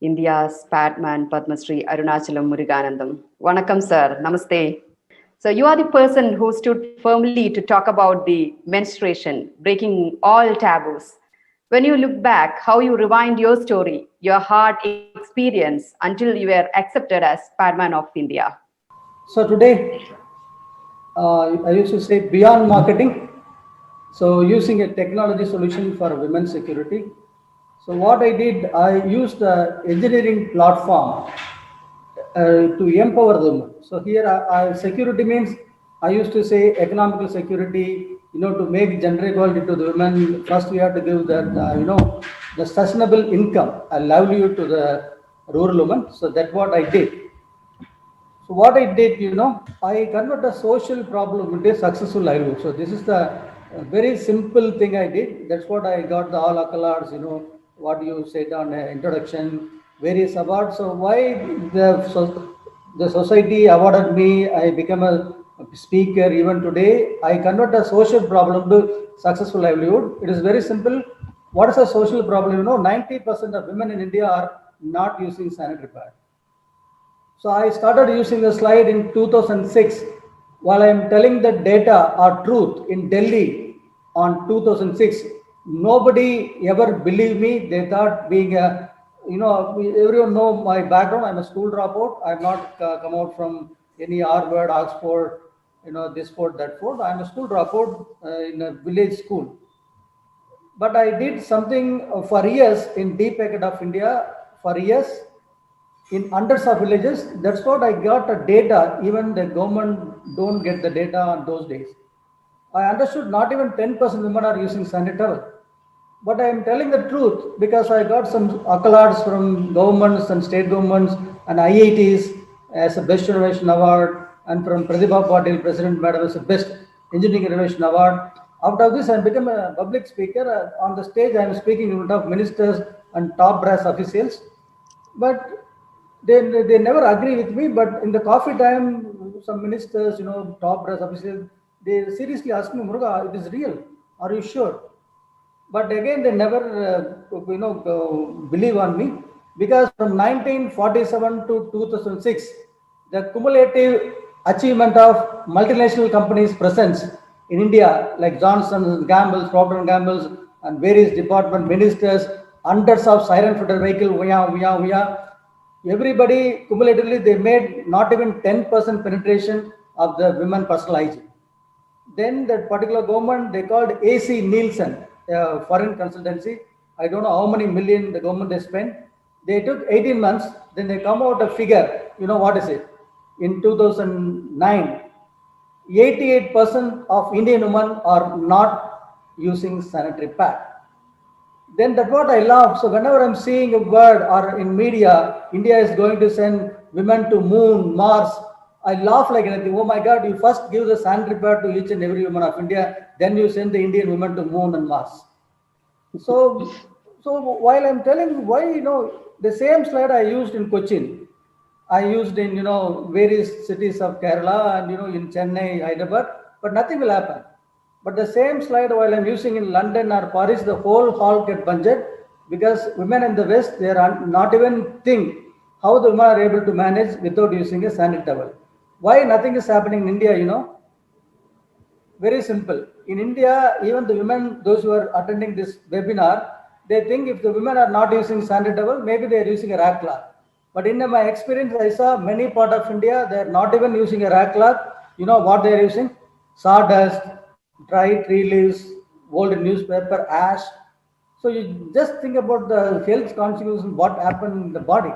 India's Padman Padma Shri Arunachalam Muruganandam. Vanakkam, sir. Namaste. So, you are the person who stood firmly to talk about the menstruation, breaking all taboos. When you look back, how you rewind your story, your hard experience until you were accepted as Padman of India. So today, I used to say beyond marketing. So using a technology solution for women's security. So what I did, I used a engineering platform to empower them. So here, security means I used to say economical security. To make gender equality to the women, first we have to give that the sustainable income, a livelihood to the rural women. So that's what I did. So what I did, I convert a social problem into a successful livelihood. So this is the very simple thing I did. That's what I got the all accolades, what you said on introduction, various awards. So why the society awarded me, I become a speaker even today. I convert a social problem to successful livelihood. It is very simple. What is a social problem? 90% of women in India are not using sanitary pad. So I started using the slide in 2006 while I am telling the data or truth in Delhi on 2006. Nobody ever believed me. They thought being a, everyone know my background. I'm a school dropout. I'm not come out from any Harvard, Oxford, this fort, that fort. I'm a school dropout in a village school. But I did something for years in deep pocket of India for years in hundreds of villages. That's what I got the data. Even the government don't get the data on those days. I understood not even 10% women are using sanitary towel. But I am telling the truth because I got some accolades from governments and state governments and IITs as a best innovation award, and from Pratibha Patil, President Madam, as a best engineering innovation award. After this, I became a public speaker. On the stage, I am speaking in front of ministers and top brass officials. But they never agree with me. But in the coffee time, some ministers, top brass officials, they seriously ask me, Muruga, it is real. Are you sure? But again, they never, believe on me because from 1947 to 2006, the cumulative achievement of multinational companies' presence in India, like Johnson, Gamble's, Procter and Gamble's, and various department ministers, hundreds of siren-footed vehicle, everybody cumulatively they made not even 10% penetration of the women personal hygiene. Then that particular government, they called AC Nielsen, foreign consultancy. I don't know how many million the government they spent. They took 18 months, then they come out a figure. You know what is it? In 2009, 88% of Indian women are not using sanitary pad. Then that's what I love. So whenever I'm seeing a word or in media, India is going to send women to moon, Mars, I laugh like anything. Oh my God, you first give the sanitary pad to each and every woman of India, then you send the Indian women to moon and Mars. So, so while I'm telling why, the same slide I used in Cochin, I used in, various cities of Kerala and, in Chennai, Hyderabad, but nothing will happen. But the same slide while I'm using in London or Paris, the whole hall get budget because women in the West, they are not even think how the women are able to manage without using a sanitary towel. Why nothing is happening in India, Very simple. In India, even the women, those who are attending this webinar, they think if the women are not using sanitary towel, maybe they are using a rag cloth. But in my experience, I saw many part of India, they are not even using a rag cloth. You know what they are using? Sawdust, dry tree leaves, old newspaper, ash. So you just think about the health consequences, what happened in the body,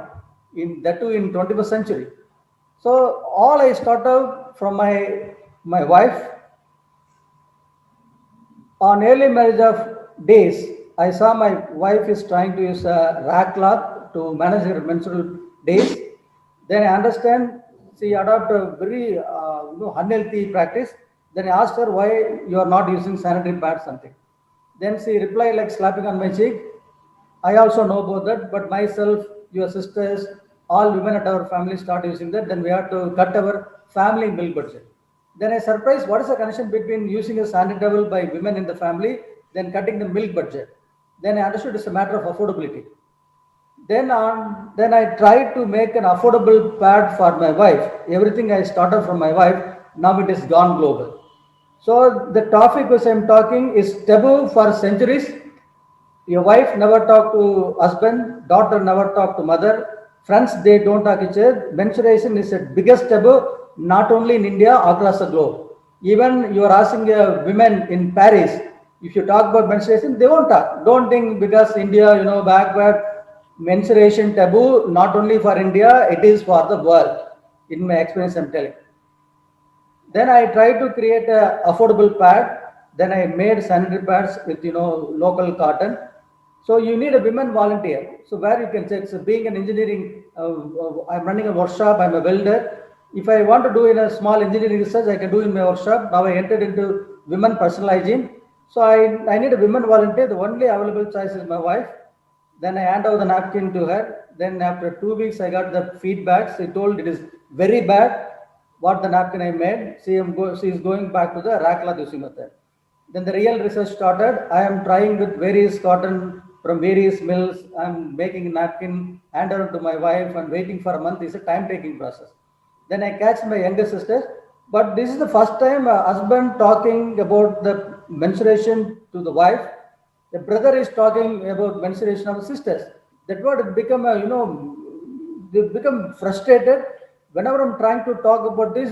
in that too in 21st century. So all I start out from my wife. On early marriage of days, I saw my wife is trying to use a rag cloth to manage her menstrual days. Then I understand she adopted a very unhealthy practice. Then I asked her why you are not using sanitary pads something. Then she replied like slapping on my cheek. I also know about that, but myself, your sisters, all women at our family start using that. Then we have to cut our family milk budget. Then I surprised what is the connection between using a sanitary towel by women in the family, then cutting the milk budget. Then I understood it's a matter of affordability. Then I tried to make an affordable pad for my wife. Everything I started from my wife. Now it is gone global. So the topic which I'm talking is taboo for centuries. Your wife never talk to husband, daughter never talk to mother, friends they don't talk each other. Menstruation is the biggest taboo, not only in India, across the globe. Even you are asking women in Paris, if you talk about menstruation, they won't talk. Don't think because India, backward, menstruation taboo, not only for India, it is for the world. In my experience, I'm telling. Then I tried to create a affordable pad. Then I made sanitary pads with local cotton. So you need a women volunteer. So where you can say, so being an engineering, I'm running a workshop. I'm a welder. If I want to do in a small engineering research, I can do in my workshop. Now I entered into women personal hygiene. So I need a women volunteer. The only available choice is my wife. Then I hand over the napkin to her. Then after 2 weeks, I got the feedback. She told it is very bad. What the napkin I made, she is going back to the Rakla Dusi method. Then the real research started. I am trying with various cotton from various mills. I'm making a napkin, hand over to my wife, and waiting for a month is a time-taking process. Then I catch my younger sister. But this is the first time a husband talking about the menstruation to the wife. The brother is talking about menstruation of sisters. That what become they become frustrated. Whenever I'm trying to talk about this,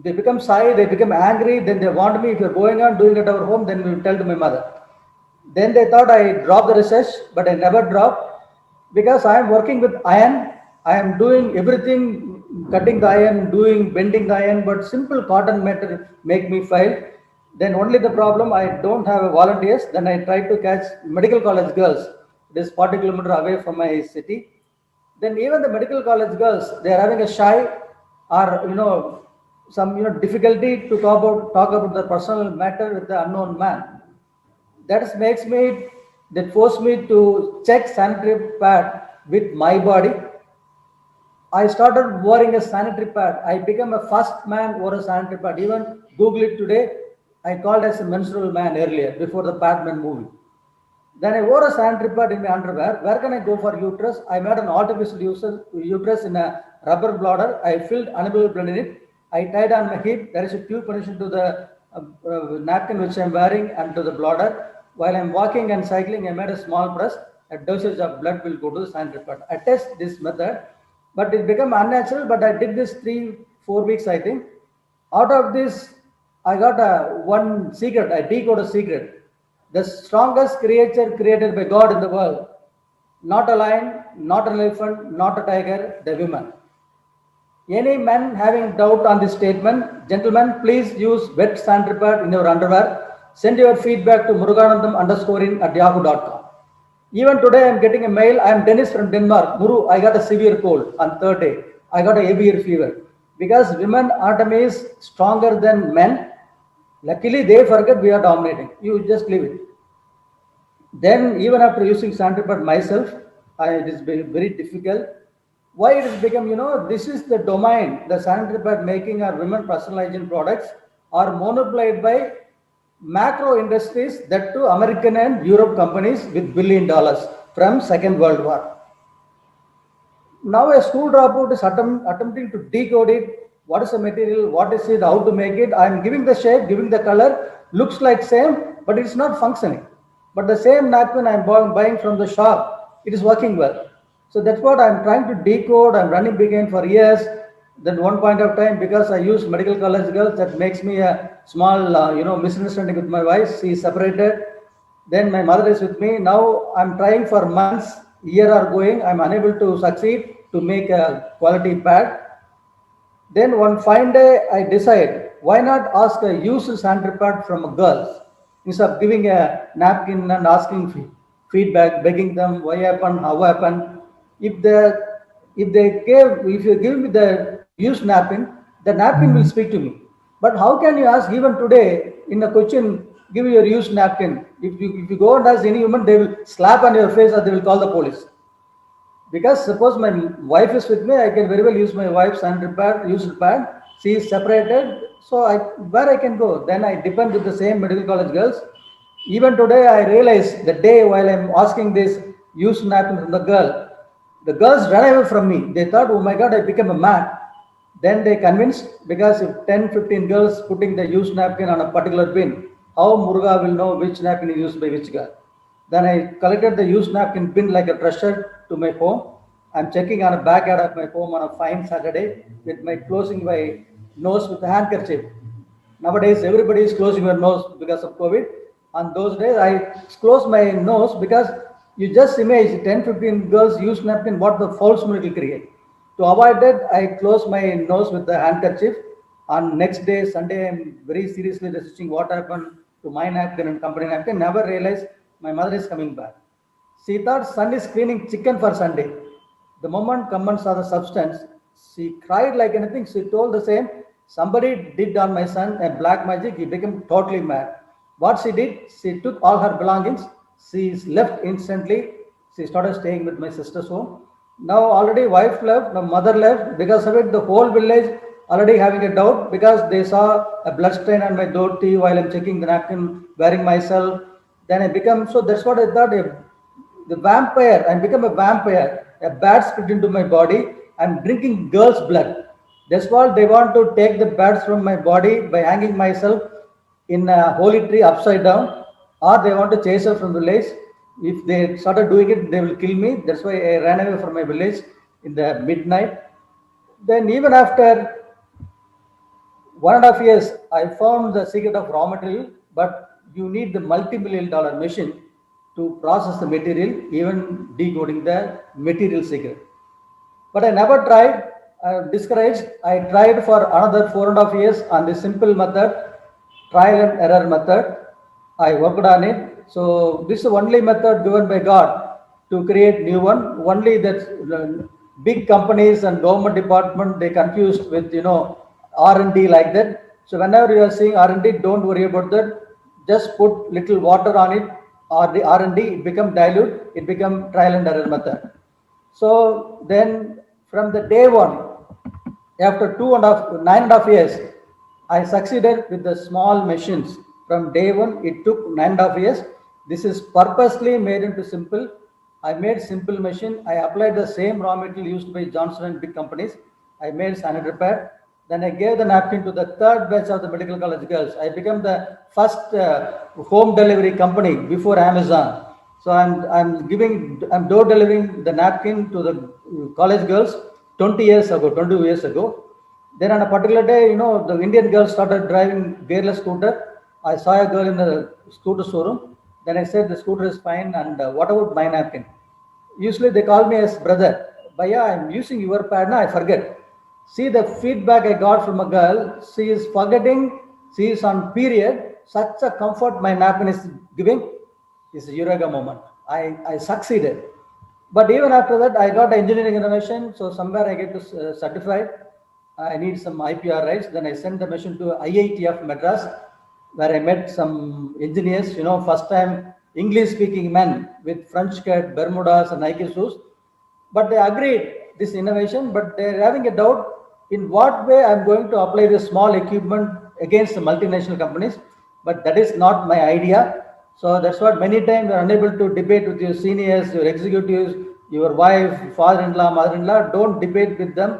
they become shy, they become angry, then they want me, if you're going on doing it at our home, then we will tell to my mother. Then they thought I dropped the research, but I never dropped because I am working with iron. I am doing everything, cutting the iron, doing bending the iron, but simple cotton matter make me fail. Then only the problem I don't have a volunteers. Then I try to catch medical college girls. It is 40 kilometers away from my city. Then even the medical college girls, they are having a shy or some difficulty to talk about the personal matter with the unknown man. That forced me to check sanitary pad with my body. I started wearing a sanitary pad. I became a first man wore a sanitary pad. Even Google it today. I called as a menstrual man earlier before the Batman movie. Then I wore a sanitary pad in my underwear. Where can I go for uterus? I made an artificial uterus in a rubber bladder. I filled unable blood in it. I tied on my hip. There is a tube connection to the napkin which I'm wearing and to the bladder. While I'm walking and cycling, I made a small press. A dosage of blood will go to the sanitary pad. I test this method, but it became unnatural. But I did this 3-4 weeks, I think. Out of this, I got one secret. I decoded a secret. The strongest creature created by God in the world, not a lion, not an elephant, not a tiger, the woman. Any man having doubt on this statement, gentlemen, please use wet sanitary pad in your underwear. Send your feedback to muruganandam_in@yahoo.com. Even today, I'm getting a mail. I'm Dennis from Denmark. Muru, I got a severe cold on third day. I got a severe fever. Because women anatomy is stronger than men. Luckily, they forget we are dominating. You just leave it. Then, even after using sanitary pad myself, it is very difficult. Why it has become, this is the domain, the sanitary pad making our women personal hygiene products are monopolized by macro industries, that too American and Europe companies with $1 billion from Second World War. Now a school dropout is attempting to decode it. What is the material? What is it? How to make it? I am giving the shape, giving the color. Looks like same, but it's not functioning. But the same napkin I'm buying from the shop, it is working well. So that's what I'm trying to decode. I'm running behind for years. Then one point of time, because I use medical college girls, that makes me a small, misunderstanding with my wife. She is separated. Then my mother is with me. Now I'm trying for months, year are going. I'm unable to succeed to make a quality pad. Then one fine day, I decide, why not ask a used sanitary pad from girls instead of giving a napkin and asking feedback, begging them why happened, how happened. If you give me the used napkin, the napkin will speak to me. But how can you ask even today in a question, give your used napkin? If you go and ask any woman, they will slap on your face or they will call the police. Because suppose my wife is with me, I can very well use my wife's sanitary pad, used pad. She is separated, so where I can go? Then I depend with the same medical college girls. Even today, I realize the day while I'm asking this, used napkin from the girl. The girls ran away from me. They thought, oh my God, I became a man. Then they convinced, because if 10, 15 girls putting the used napkin on a particular bin, how Muruga will know which napkin is used by which girl? Then I collected the used napkin bin like a treasure to my home. I'm checking on a backyard of my home on a fine Saturday with my closing my nose with a handkerchief. Nowadays, everybody is closing their nose because of COVID. On those days, I closed my nose because you just imagine 10, 15 girls use napkin, what the foul smell it will create. To avoid that, I closed my nose with the handkerchief. On next day, Sunday, I'm very seriously researching what happened to my napkin and company napkin. Never realized my mother is coming back. She thought son is cleaning chicken for Sunday. The moment Kamman saw the substance, she cried like anything. She told the same, somebody did on my son a black magic. He became totally mad. What she did, she took all her belongings. She left instantly. She started staying with my sister's home. Now already wife left, now mother left. Because of it, the whole village already having a doubt because they saw a blood stain on my dhoti while I'm checking the napkin, wearing myself. Then I become, so that's what I thought, the vampire, I become a vampire, a bad spirit into my body. I'm drinking girls' blood. That's why they want to take the bads from my body by hanging myself in a holy tree upside down, or they want to chase her from the village. If they started doing it, they will kill me. That's why I ran away from my village in the midnight. Then even after 1.5 years, I found the secret of raw material, but you need the multi-million-dollar machine to process the material, even decoding the material secret. But I never tried, discouraged. I tried for another 4.5 years on the simple method, trial and error method. I worked on it. So this is the only method given by God to create new one. Only that big companies and government department, they confused with, R&D like that. So whenever you are seeing R&D, don't worry about that. Just put little water on it, or the R&D, it become dilute, it become trial and error method. So then from the day one, after 9.5 years, I succeeded with the small machines. From day one, it took 9.5 years. This is purposely made into simple. I made simple machine. I applied the same raw material used by Johnson and big companies. I made sanitary pad. Then I gave the napkin to the third batch of the medical college girls. I became the first home delivery company before Amazon. So I'm door delivering the napkin to the college girls 22 years ago. Then on a particular day, the Indian girl started driving gearless scooter. I saw a girl in the scooter showroom. Then I said, the scooter is fine, and what about my napkin? Usually they call me as brother. Bhaiya, I'm using your pad now, I forget. See the feedback I got from a girl. She is forgetting, she is on period. Such a comfort my napkin is giving is a Eureka moment. I succeeded. But even after that, I got engineering innovation. So somewhere I get to certified. I need some IPR rights. Then I sent the machine to IIT of Madras, where I met some engineers. First time English-speaking men with French cut, Bermudas, and Nike shoes. But they agreed this innovation, but they're having a doubt in what way I'm going to apply this small equipment against the multinational companies. But that is not my idea. So that's what many times you're unable to debate with your seniors, your executives, your wife, father-in-law, mother-in-law. Don't debate with them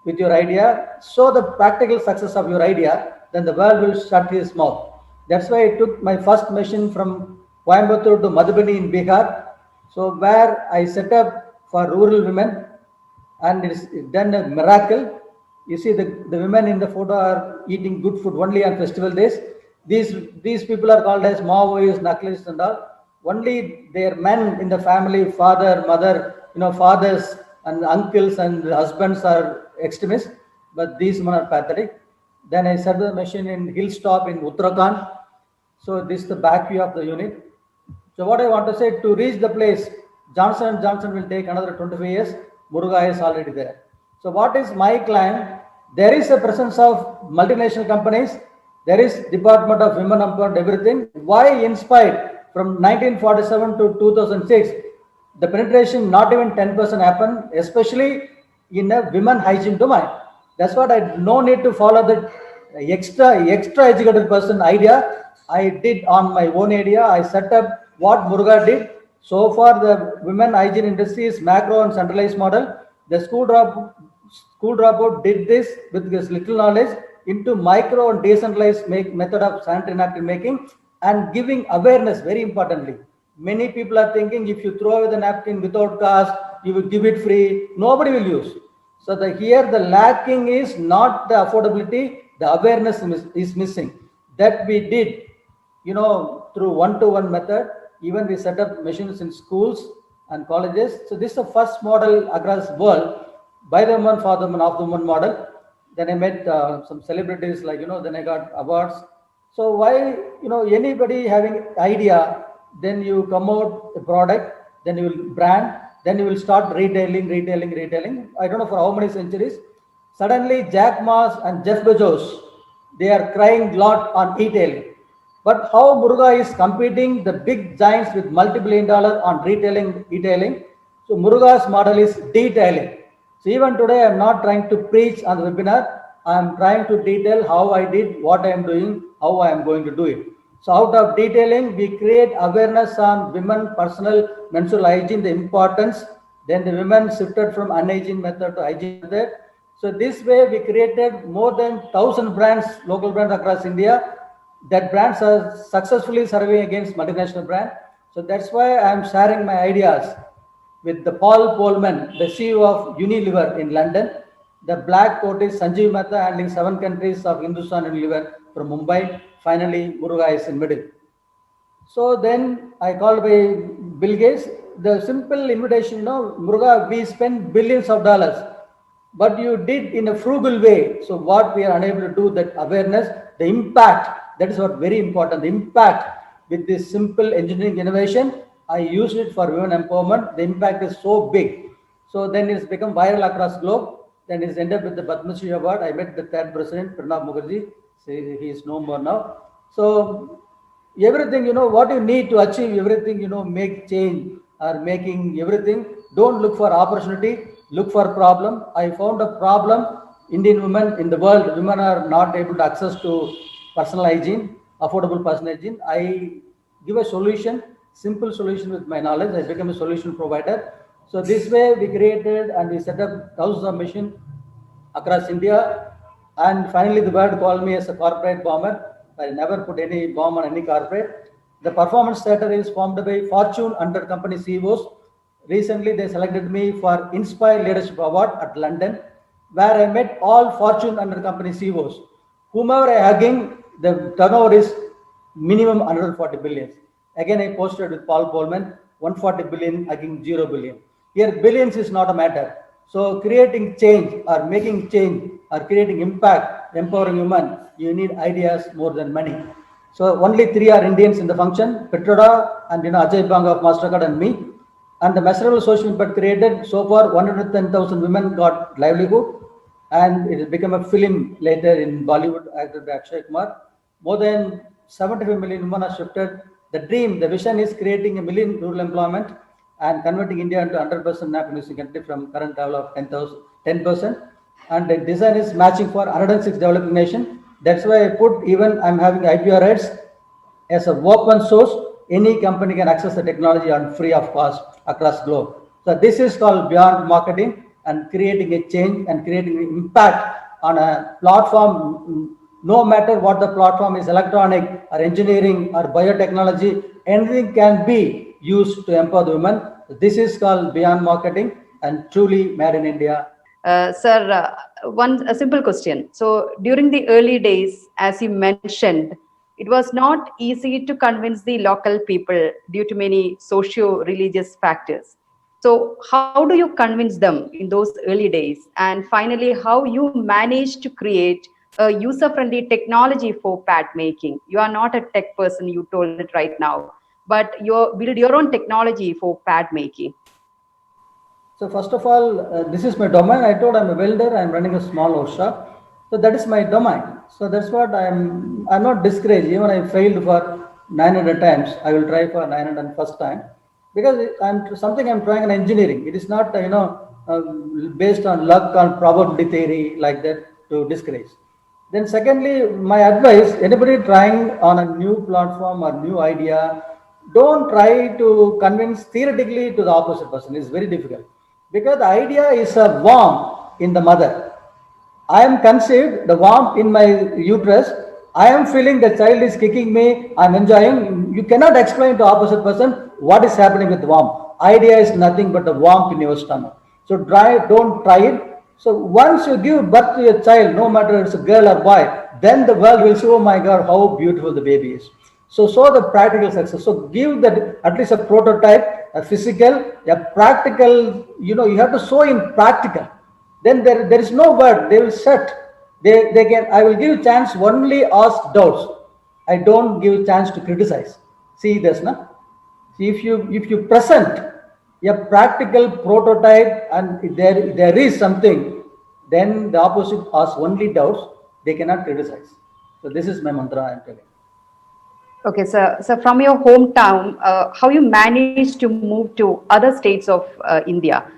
with your idea. Show the practical success of your idea, then the world will shut his mouth. That's why I took my first machine from Coimbatore to Madhubani in Bihar. So where I set up for rural women, and it's done a miracle. You see the women in the photo are eating good food only on festival days. These people are called as Maoists, Naxalists and all. Only their men in the family, father, mother, fathers and uncles and husbands are extremists, but these men are pathetic. Then I set the machine in Hilltop in Uttarakhand. So this is the back view of the unit. So what I want to say, to reach the place, Johnson & Johnson will take another 25 years. Muruga is already there. So what is my claim? There is a presence of multinational companies. There is Department of Women Empowerment, everything. Why inspired from 1947 to 2006? The penetration not even 10% happened, especially in a women hygiene domain. That's what I no need to follow the extra educated person idea. I did on my own idea. I set up what Muruga did. So far, the women hygiene industry is macro and centralized model. The school dropout did this with this little knowledge into micro and decentralized method of sanitary napkin making and giving awareness. Very importantly, many people are thinking if you throw away the napkin without cost, you will give it free. Nobody will use. So here the lacking is not the affordability, the awareness is missing. That we did, through one-to-one method. Even we set up machines in schools and colleges. So this is the first model across the world, by the woman, for the woman, of the woman model. Then I met some celebrities, like, then I got awards. So why, anybody having idea, then you come out a product, then you will brand, then you will start retailing. I don't know for how many centuries. Suddenly, Jack Ma and Jeff Bezos, they are crying lot on e-tailing. But how Muruga is competing the big giants with multi-billion-dollar on retailing, e-tailing. So Muruga's model is detailing. So even today, I'm not trying to preach on the webinar. I'm trying to detail how I did, what I am doing, how I am going to do it. So out of detailing, we create awareness on women personal menstrual hygiene, the importance. Then the women shifted from unhygiene method to hygiene method. So this way, we created more than 1,000 brands, local brands across India. That brands are successfully serving against multinational brand. So that's why I'm sharing my ideas with the Paul Polman, the CEO of Unilever in London. The black coat is Sanjeev Mehta, handling 7 countries of Hindustan Unilever from Mumbai. Finally, Muruga is in middle. So then I called by Bill Gates. The simple invitation, Muruga, we spend billions of dollars, but you did in a frugal way. So what we are unable to do, that awareness, the impact, that is what very important. The impact with this simple engineering innovation, I used it for women empowerment. The impact is so big. So then it's become viral across globe. Then it's ended with the Padma Shri Award. I met the third president, Pranab Mukherjee. He is no more now. So everything, what you need to achieve everything, make change or making everything. Don't look for opportunity, look for problem. I found a problem. Indian women in the world, women are not able to access to personal hygiene, affordable personal hygiene. I give a solution, simple solution with my knowledge. I become a solution provider. So this way we created and we set up thousands of machines across India. And finally, the world called me as a corporate bomber. I never put any bomb on any corporate. The performance center is formed by Fortune 100 company CEOs. Recently, they selected me for Inspire Leadership Award at London, where I met all Fortune 100 company CEOs. Whomever I hugging, the turnover is minimum 140 billion. Again, I posted with Paul Polman, 140 billion hugging 0 billion. Here, billions is not a matter. So creating change or making change or creating impact, empowering women, you need ideas more than money. So only 3 are Indians in the function, Petroda and Ajay Banga of MasterCard and me. And the measurable social impact created, so far 110,000 women got livelihood, and it has become a film later in Bollywood, acted by Akshay Kumar. More than 75 million women are shifted. The dream, the vision is creating 1 million rural employment and converting India into 100% napkin using country from current level of 10%. And the design is matching for 106 developing nation. That's why I put, even I'm having IPR rights as a open source. Any company can access the technology on free of cost across globe. So this is called beyond marketing and creating a change and creating an impact on a platform. No matter what the platform is, electronic or engineering or biotechnology, anything can be used to empower the women. This is called beyond marketing and truly made in India. Sir, a simple question. So during the early days, as you mentioned, it was not easy to convince the local people due to many socio-religious factors. So how do you convince them in those early days? And finally, how you manage to create a user-friendly technology for pad making? You are not a tech person, you told it right now, but you build your own technology for pad making. So first of all, this is my domain. I told I'm a welder. I'm running a small workshop. So that is my domain. So that's what I'm not discouraged. Even I failed for 900 times. I will try for 901st time, because I'm trying in engineering. It is not based on luck or probability theory like that to discourage. Then secondly, my advice: anybody trying on a new platform or new idea, don't try to convince theoretically to the opposite person. It's very difficult because the idea is a warmth in the mother. I am conceived, the warmth in my uterus. I am feeling the child is kicking me. I'm enjoying. You cannot explain to opposite person what is happening with the warmth. Idea is nothing but the warmth in your stomach. So don't try it. So once you give birth to a child, no matter it's a girl or boy, then the world will say, oh my God, how beautiful the baby is. So show the practical success. So give that at least a prototype, a physical, a practical. You have to show in practical. Then there is no word. They will set. They can. I will give chance only ask doubts. I don't give chance to criticize. See this, na? See if you present a practical prototype and if there is something, then the opposite asks only doubts. They cannot criticize. So this is my mantra I am telling. Okay, so from your hometown, how you managed to move to other states of India?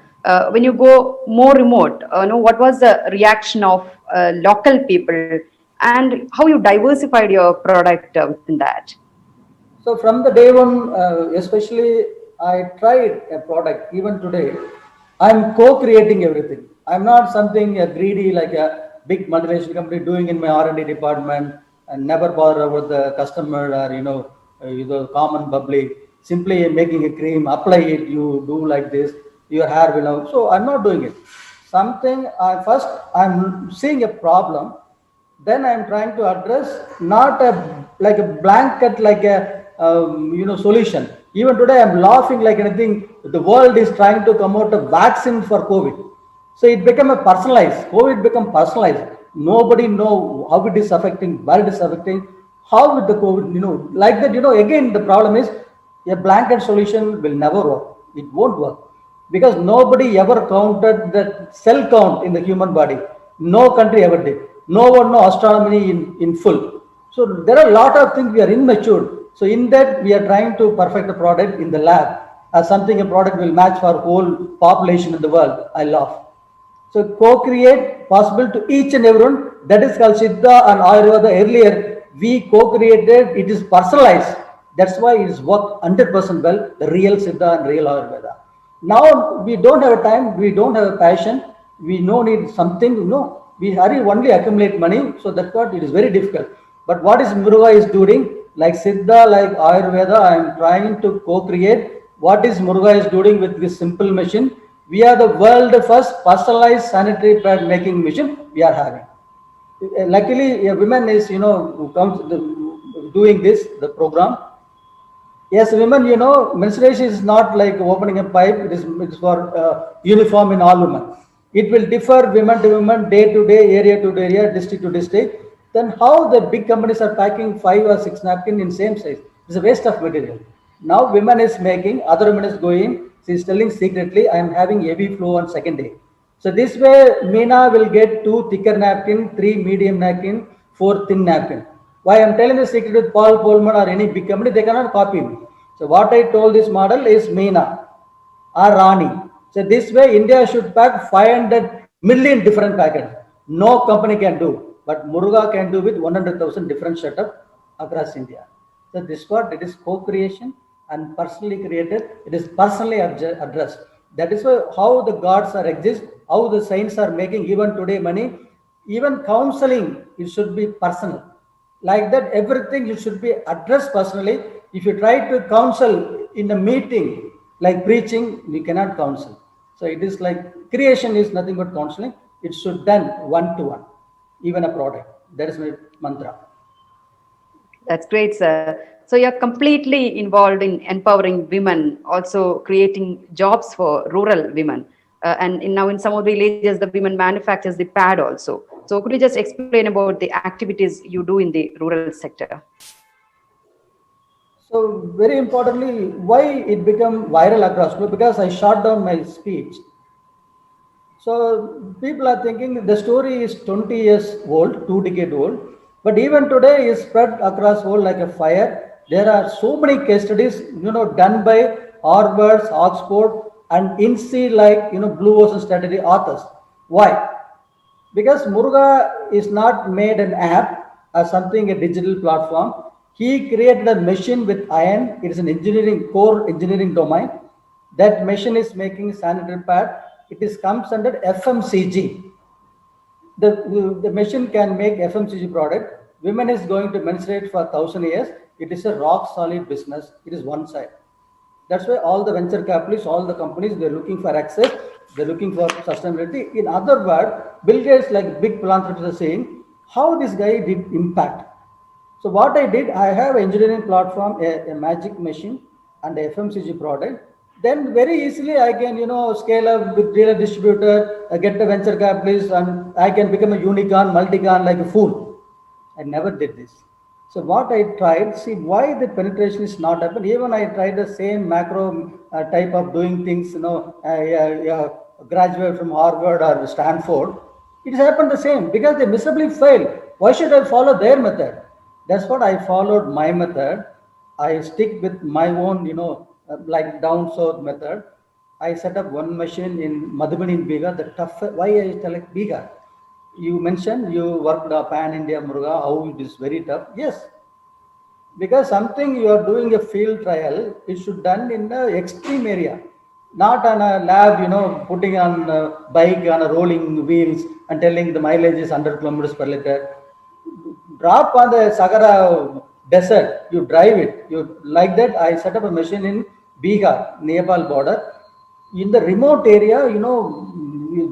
When you go more remote, what was the reaction of local people, and how you diversified your product within that? So from the day one, especially I tried a product. Even today, I'm co-creating everything. I'm not something greedy like a big multinational company doing in my R&D department and never bother about the customer or common public. Simply making a cream, apply it. You do like this. Your hair will out. So I'm not doing it. Something first I'm seeing a problem, then I'm trying to address not a like a blanket like a solution. Even today I'm laughing like anything. The world is trying to come out a vaccine for COVID, so it became a personalized. COVID become personalized. Nobody know how it is affecting, where it is affecting, how with the COVID, like that. Again the problem is a blanket solution will never work. It won't work because nobody ever counted the cell count in the human body. No country ever did. No one know astronomy in full. So there are a lot of things we are immature. So in that we are trying to perfect the product in the lab as something a product will match for whole population in the world. I love. So co-create possible to each and everyone. That is called Siddha and Ayurveda. Earlier we co-created. It is personalized. That's why it is worked 100% well. The real Siddha and real Ayurveda. Now we don't have a time. We don't have a passion. We no need something. We hurry only accumulate money. So that's what it is very difficult. But what is Muruga is doing, like Siddha, like Ayurveda, I am trying to co-create. What is Muruga is doing with this simple machine? We are the world first personalized sanitary pad making machine we are having. Luckily, a woman is who comes doing this the program. Yes, women, menstruation is not like opening a pipe. It's for uniform in all women. It will differ women to women, day to day, area to area, district to district. Then how the big companies are packing 5 or 6 napkins in same size? It's a waste of material. Now women is making, other women is going. She's telling secretly, I am having heavy flow on second day. So this way, Meena will get 2 thicker napkin, 3 medium napkin, 4 thin napkin. Why I'm telling the secret with Paul Polman or any big company, they cannot copy me. So what I told this model is Meena or Rani. So this way, India should pack 500 million different packets. No company can do, but Muruga can do with 100,000 different setup across India. So this what it is co-creation and personally created. It is personally addressed. That is why how the gods are exist, how the saints are making even today money. Even counseling, it should be personal. Like that, everything it should be addressed personally. If you try to counsel in a meeting, like preaching, you cannot counsel. So it is like creation is nothing but counseling. It should done one to one, even a product. That is my mantra. That's great, sir. So you're completely involved in empowering women, also creating jobs for rural women. Now in some of the villages, the women manufactures the pad also. So could you just explain about the activities you do in the rural sector? So very importantly, why it become viral across globe? Because I shot down my speech. So people are thinking the story is 20 years old, 2 decades old, but even today is spread across world like a fire. There are so many case studies, done by Harvard, Oxford, and INSEE like Blue Ocean Strategy authors. Why? Because Muruga is not made an app or something a digital platform. He created a machine with iron. It is an engineering core engineering domain. That machine is making sanitary pad. It is comes under FMCG. The machine can make FMCG product. Women is going to menstruate for 1,000 years. It is a rock solid business. It is one side. That's why all the venture capitalists, all the companies, they're looking for access. They're looking for sustainability. In other words, Bill Gates, like big philanthropists, are saying how this guy did impact. So what I did, I have engineering platform, a magic machine, and a FMCG product. Then very easily I can, scale up with dealer distributor, get the venture capitalist, and I can become a unicorn, multicorn like a fool. I never did this. So what I tried, see why the penetration is not happened. Even I tried the same macro type of doing things, graduate from Harvard or Stanford. It has happened the same because they miserably failed. Why should I follow their method? That's what I followed my method. I stick with my own, like down south method. I set up one machine in Madhubani in Bihar. The tough, why I select Bihar? You mentioned you worked pan India Muruga, how it is very tough. Yes, because something you are doing a field trial, it should done in the extreme area, not on a lab, putting on a bike on a rolling wheels and telling the mileage is 100 kilometers per liter. Drop on the Sagara desert, you drive it. You like that. I set up a machine in Bihar, Nepal border. In the remote area,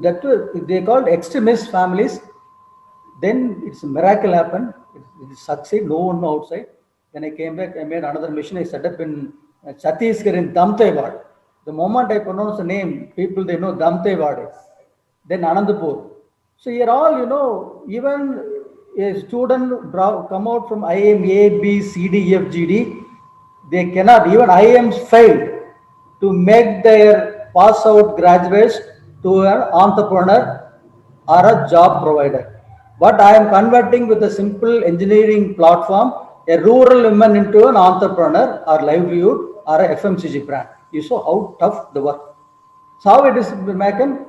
that they called extremist families. Then it's a miracle happened. It succeed. No one outside. Then I came back. I made another machine. I set up in Chhattisgarh in Damtewad. The moment I pronounce the name, people they know Damtewad. Then Anandapur. So here all even a student come out from IIM A, B, C, D, E, F, G, D, they cannot, even IIMs failed to make their pass out graduates to an entrepreneur or a job provider. But I am converting with a simple engineering platform, a rural woman into an entrepreneur or livelihood or a FMCG brand. You saw how tough the work. So how it is, Macon?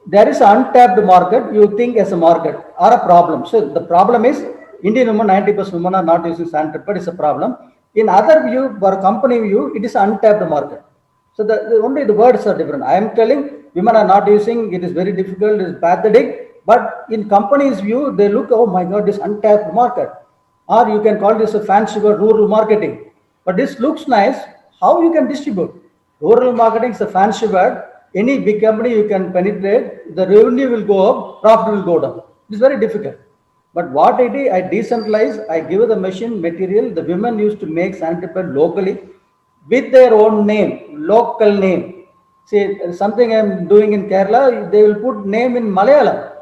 There is an untapped market, you think as a market or a problem. So the problem is Indian women, 90% women are not using sanitary pad, is a problem. In other view, for company view, it is untapped market. So only the words are different. I am telling women are not using, it is very difficult, it is pathetic. But in company's view, they look, oh my God, this untapped market. Or you can call this a fancy word, rural marketing. But this looks nice. How you can distribute? Rural marketing is a fancy word. Any big company you can penetrate, the revenue will go up, profit will go down. It's very difficult. But what I did, I decentralized, I give the machine material. The women used to make sanitary pad locally with their own name, local name. See, something I'm doing in Kerala, they will put name in Malayalam.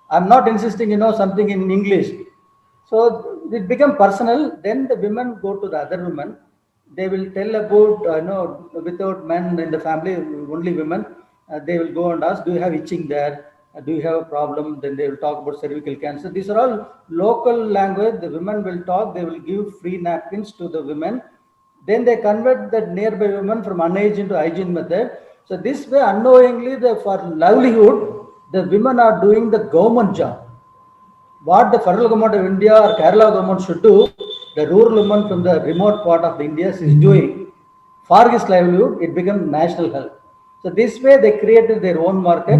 I'm not insisting, something in English. So it become personal. Then the women go to the other women. They will tell about, without men in the family, only women. They will go and ask, do you have itching there? Do you have a problem? Then they will talk about cervical cancer. These are all local language. The women will talk. They will give free napkins to the women. Then they convert that nearby women from unhygiene into hygiene method. So this way, unknowingly, for livelihood, the women are doing the government job. What the federal government of India or Kerala government should do, the rural woman from the remote part of India is doing for his livelihood, it becomes national health. So this way they created their own market.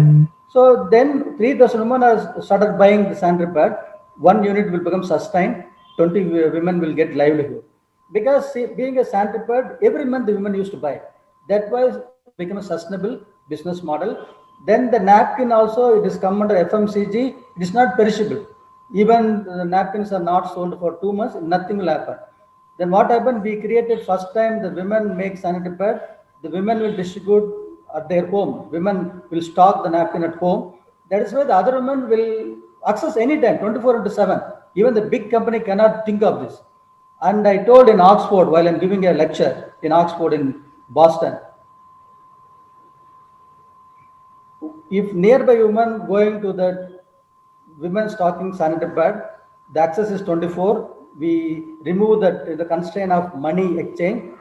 So then 3,000 women are started buying the sanitary pad. One unit will become sustained. 20 women will get livelihood. Because being a sanitary pad, every month the women used to buy. That was become a sustainable business model. Then the napkin also, it is come under FMCG. It is not perishable. Even the napkins are not sold for 2 months, nothing will happen. Then what happened? We created first time the women make sanitary pad. The women will distribute at their home. Women will stock the napkin at home. That is why the other women will access anytime, 24/7. Even the big company cannot think of this. And I told in Oxford, while I'm giving a lecture in Oxford in Boston, if nearby women going to that women stocking sanitary pad, the access is 24. We remove the constraint of money exchange.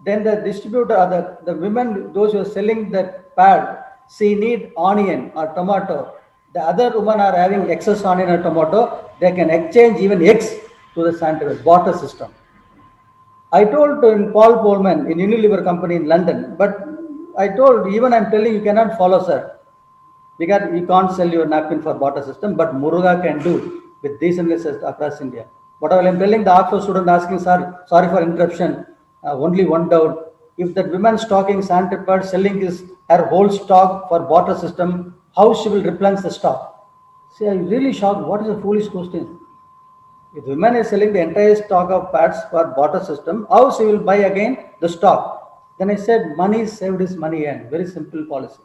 Then the distributor or the women, those who are selling that pad, she need onion or tomato. The other women are having excess onion or tomato. They can exchange even eggs to the sanitary barter system. I told to Paul Polman in Unilever company in London, but I told, even I'm telling you cannot follow, sir, because you can't sell your napkin for barter system, but Muruga can do with decentness across India. Whatever I'm telling the Oxford student asking, sir, sorry for interruption, only one doubt. If that woman stocking Santipad selling her whole stock for barter system, how she will replenish the stock? See, I'm really shocked. What is a foolish question? If women is selling the entire stock of pads for barter system, how she will buy again the stock? Then I said, money saved is money earned. Very simple policy.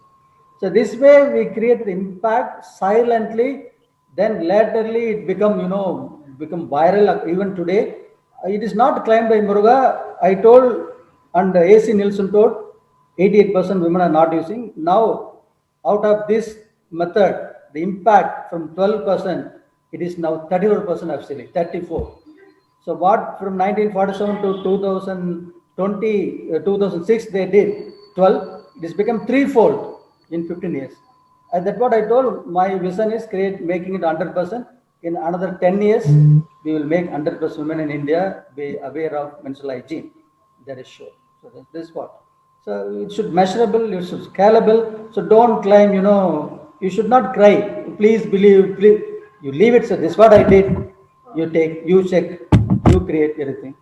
So this way we create impact silently. Then laterally it become viral. Even today, it is not claimed by Muruga. I told, and AC Nielsen told, 88% women are not using. Now, out of this method, the impact from 12%, it is now 34% actually, 34. So what from 1947 to 2020, 2006 they did 12, it has become threefold in 15 years. And that's what I told, my vision is making it 100%. In another 10 years, we will make 100% women in India be aware of menstrual hygiene. That is sure. So this is what. So it should measurable, it should scalable. So don't claim, you should not cry. Please believe, please, you leave it. So this is what I did. You take, you check, you create everything.